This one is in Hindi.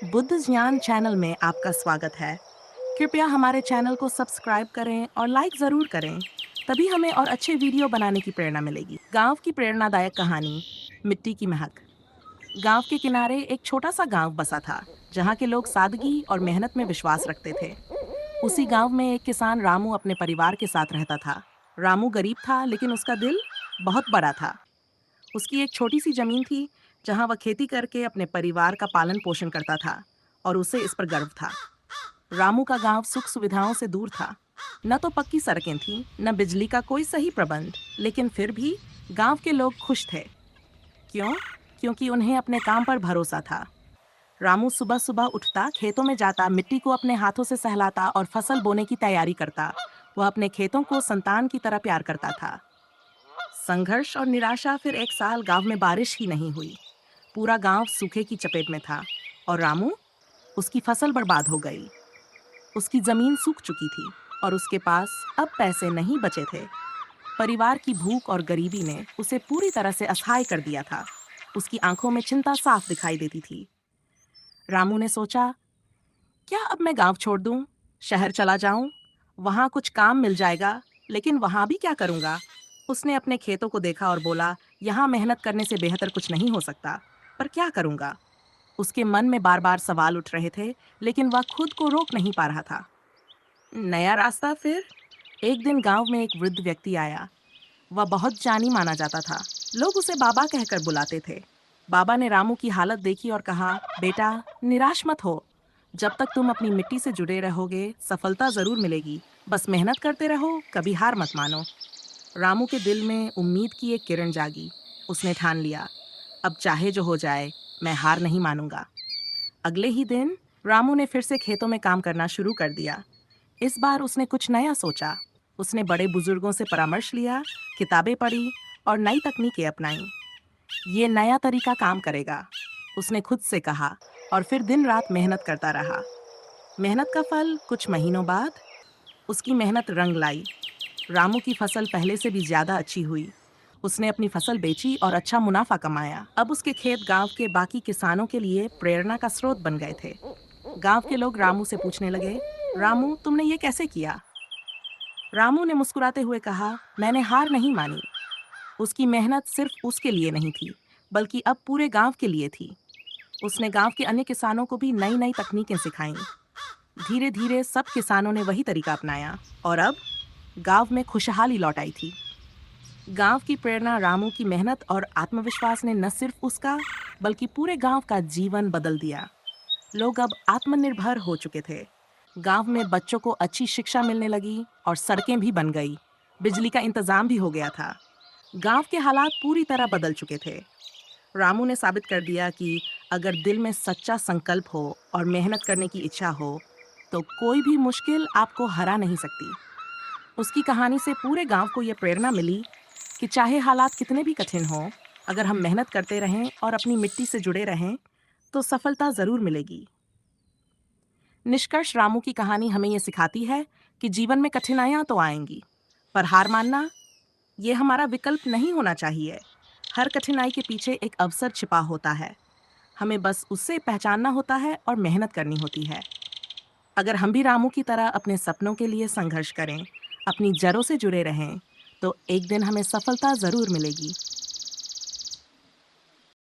बुद्ध ज्ञान चैनल में आपका स्वागत है। कृपया हमारे चैनल को सब्सक्राइब करें और लाइक ज़रूर करें। तभी हमें और अच्छे वीडियो बनाने की प्रेरणा मिलेगी। गांव की प्रेरणादायक कहानी, मिट्टी की महक। गांव के किनारे एक छोटा सा गांव बसा था, जहां के लोग सादगी और मेहनत में विश्वास रखते थे। उसी गांव में एक किसान रामू अपने परिवार के साथ रहता था। रामू गरीब था, लेकिन उसका दिल बहुत बड़ा था। उसकी एक छोटी सी जमीन थी, जहां वह खेती करके अपने परिवार का पालन पोषण करता था, और उसे इस पर गर्व था। रामू का गांव सुख सुविधाओं से दूर था। न तो पक्की सड़कें थीं, न बिजली का कोई सही प्रबंध, लेकिन फिर भी गांव के लोग खुश थे। क्यों? क्योंकि उन्हें अपने काम पर भरोसा था। रामू सुबह सुबह उठता, खेतों में जाता, मिट्टी को अपने हाथों से सहलाता और फसल बोने की तैयारी करता। वह अपने खेतों को संतान की तरह प्यार करता था। संघर्ष और निराशा। फिर एक साल गांव में बारिश ही नहीं हुई। पूरा गांव सूखे की चपेट में था, और रामू, उसकी फसल बर्बाद हो गई। उसकी जमीन सूख चुकी थी, और उसके पास अब पैसे नहीं बचे थे। परिवार की भूख और गरीबी ने उसे पूरी तरह से असहाय कर दिया था। उसकी आंखों में चिंता साफ दिखाई देती थी। रामू ने सोचा, क्या अब मैं गांव छोड़ दूं? शहर चला जाऊं? वहां कुछ काम मिल जाएगा, लेकिन वहां भी क्या करूंगा? उसने अपने खेतों को देखा और बोला, यहाँ मेहनत करने से बेहतर कुछ नहीं हो सकता। पर क्या करूंगा? उसके मन में बार बार सवाल उठ रहे थे, लेकिन वह खुद को रोक नहीं पा रहा था। नया रास्ता। फिर एक दिन गांव में एक वृद्ध व्यक्ति आया। वह बहुत जानी माना जाता था। लोग उसे बाबा कहकर बुलाते थे। बाबा ने रामू की हालत देखी और कहा, बेटा, निराश मत हो। जब तक तुम अपनी मिट्टी से जुड़े रहोगे, सफलता जरूर मिलेगी। बस मेहनत करते रहो, कभी हार मत मानो। रामू के दिल में उम्मीद की एक किरण जागी। उसने ठान लिया, अब चाहे जो हो जाए, मैं हार नहीं मानूंगा। अगले ही दिन रामू ने फिर से खेतों में काम करना शुरू कर दिया। इस बार उसने कुछ नया सोचा। उसने बड़े बुजुर्गों से परामर्श लिया, किताबें पढ़ी और नई तकनीकें अपनाई। ये नया तरीका काम करेगा, उसने खुद से कहा, और फिर दिन रात मेहनत करता रहा। मेहनत का फल कुछ महीनों बाद। उसकी मेहनत रंग लाई। रामू की फसल पहले से भी ज्यादा अच्छी हुई। उसने अपनी फसल बेची और अच्छा मुनाफा कमाया। अब उसके खेत गांव के बाकी किसानों के लिए प्रेरणा का स्रोत बन गए थे। गांव के लोग रामू से पूछने लगे, रामू, तुमने ये कैसे किया? रामू ने मुस्कुराते हुए कहा, मैंने हार नहीं मानी। उसकी मेहनत सिर्फ उसके लिए नहीं थी, बल्कि अब पूरे गांव के लिए थी। उसने गांव के अन्य किसानों को भी नई नई तकनीकें सिखाईं। धीरे धीरे सब किसानों ने वही तरीका अपनाया, और अब गांव में खुशहाली लौट आई थी। गांव की प्रेरणा, रामू की मेहनत और आत्मविश्वास ने न सिर्फ उसका, बल्कि पूरे गांव का जीवन बदल दिया। लोग अब आत्मनिर्भर हो चुके थे। गांव में बच्चों को अच्छी शिक्षा मिलने लगी और सड़कें भी बन गई। बिजली का इंतजाम भी हो गया था। गांव के हालात पूरी तरह बदल चुके थे। रामू ने साबित कर दिया कि अगर दिल में सच्चा संकल्प हो और मेहनत करने की इच्छा हो, तो कोई भी मुश्किल आपको हरा नहीं सकती। उसकी कहानी से पूरे गांव को यह प्रेरणा मिली कि चाहे हालात कितने भी कठिन हों, अगर हम मेहनत करते रहें और अपनी मिट्टी से जुड़े रहें, तो सफलता जरूर मिलेगी। निष्कर्ष, रामू की कहानी हमें ये सिखाती है कि जीवन में कठिनाइयां तो आएंगी, पर हार मानना, ये हमारा विकल्प नहीं होना चाहिए। हर कठिनाई के पीछे एक अवसर छिपा होता है। हमें बस उससे पहचानना होता है और मेहनत करनी होती है। अगर हम भी रामू की तरह अपने सपनों के लिए संघर्ष करें, अपनी जड़ों से जुड़े रहें, तो एक दिन हमें सफलता जरूर मिलेगी।